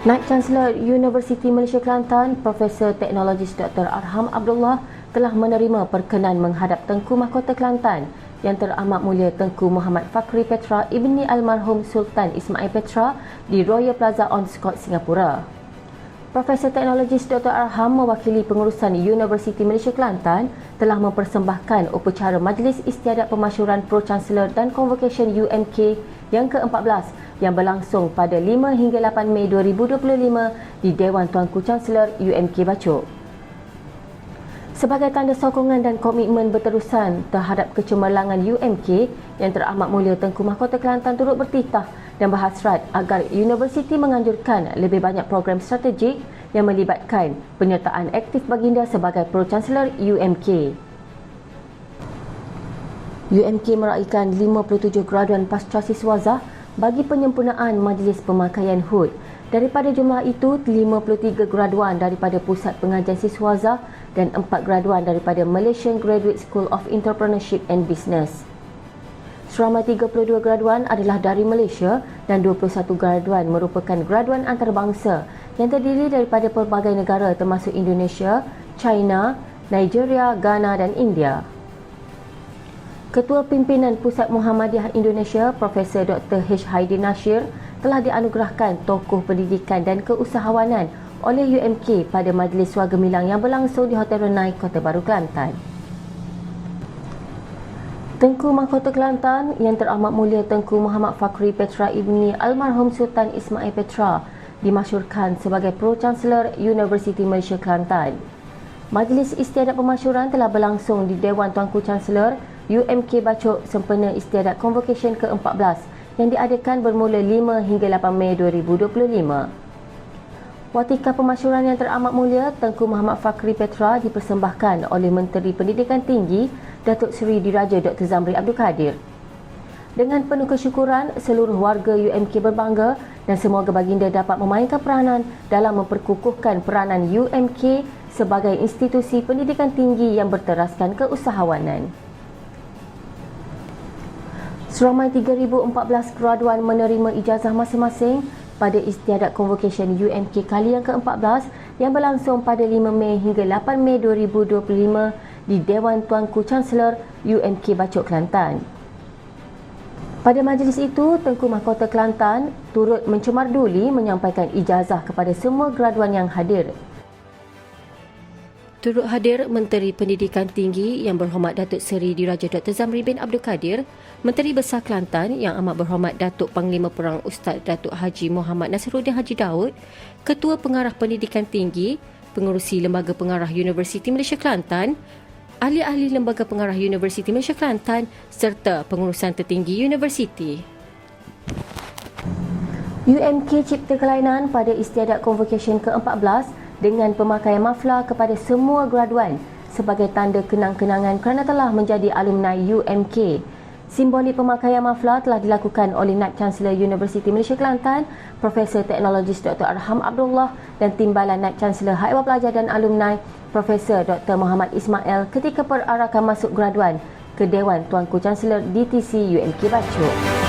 Naib Chancellor Universiti Malaysia Kelantan, Profesor Teknologis Dr. Arham Abdullah telah menerima perkenan menghadap Tengku Mahkota Kelantan Yang Teramat Mulia Tengku Muhammad Fakhri Petra Ibni Almarhum Sultan Ismail Petra di Royal Plaza On Scott, Singapura. Profesor Teknologis Dr. Arham mewakili pengurusan Universiti Malaysia Kelantan telah mempersembahkan upacara Majlis Istiadat Pemasyuran Pro-Chancellor dan Convocation UMK yang ke-14 yang berlangsung pada 5 hingga 8 Mei 2025 di Dewan Tuanku Chancellor UMK Bachok. Sebagai tanda sokongan dan komitmen berterusan terhadap kecemerlangan UMK, Yang Teramat Mulia Tengku Mahkota Kelantan turut bertitah dan berhasrat agar universiti menganjurkan lebih banyak program strategik yang melibatkan penyertaan aktif baginda sebagai Pro-Chancellor UMK. UMK meraihkan 57 graduan pasca siswazah bagi penyempurnaan Majlis Pemakaian HUT. Daripada jumlah itu, 53 graduan daripada Pusat Pengajian Siswazah dan 4 graduan daripada Malaysian Graduate School of Entrepreneurship and Business. Seramai 32 graduan adalah dari Malaysia dan 21 graduan merupakan graduan antarabangsa yang terdiri daripada pelbagai negara termasuk Indonesia, China, Nigeria, Ghana dan India. Ketua Pimpinan Pusat Muhammadiyah Indonesia, Profesor Dr. H. Haidir Nasir telah dianugerahkan Tokoh Pendidikan dan Keusahawanan oleh UMK pada Majlis Suargemilang yang berlangsung di Hotel Renai, Kota Baru, Kelantan. Tengku Mahkota Kelantan Yang Teramat Mulia Tengku Muhammad Fakhri Petra Ibni Almarhum Sultan Ismail Petra dimasyurkan sebagai Pro-Chancellor Universiti Malaysia Kelantan. Majlis Istiadat Pemasyuran telah berlangsung di Dewan Tuanku Chancellor UMK Bachok sempena Istiadat Convocation ke-14 yang diadakan bermula 5 hingga 8 Mei 2025. Watika Pemasyuran Yang Teramat Mulia Tengku Muhammad Fakhri Petra dipersembahkan oleh Menteri Pendidikan Tinggi Datuk Seri Diraja Dr. Zamri Abdul Kadir. Dengan penuh kesyukuran, seluruh warga UMK berbangga dan semoga baginda dapat memainkan peranan dalam memperkukuhkan peranan UMK sebagai institusi pendidikan tinggi yang berteraskan keusahawanan. Seramai 3,014 graduan menerima ijazah masing-masing pada Istiadat Convocation UMK kali yang ke-14 yang berlangsung pada 5 Mei hingga 8 Mei 2025 di Dewan Tuanku Chancellor UMK Bachok, Kelantan. Pada majlis itu, Tengku Mahkota Kelantan turut mencemarduli menyampaikan ijazah kepada semua graduan yang hadir. Turut hadir Menteri Pendidikan Tinggi Yang Berhormat Datuk Seri Diraja Dr. Zamri bin Abdul Kadir, Menteri Besar Kelantan Yang Amat Berhormat Datuk Panglima Perang Ustaz Datuk Haji Muhammad Nasiruddin Haji Daud, Ketua Pengarah Pendidikan Tinggi, Pengerusi Lembaga Pengarah Universiti Malaysia Kelantan, ahli-ahli Lembaga Pengarah Universiti Malaysia Kelantan serta pengurusan tertinggi universiti. UMK cipta kelainan pada Istiadat Convocation ke-14 dengan pemakaian maflar kepada semua graduan sebagai tanda kenang-kenangan kerana telah menjadi alumni UMK. Simbolik pemakaian maflar telah dilakukan oleh Naib Chancellor Universiti Malaysia Kelantan, Profesor Teknologis Dr. Arham Abdullah dan Timbalan Naib Chancellor Hak Ehwal Pelajar dan Alumni, Profesor Dr. Muhammad Ismail ketika perarakan masuk graduan ke Dewan Tuanku Chancellor DTC UMK Bachok.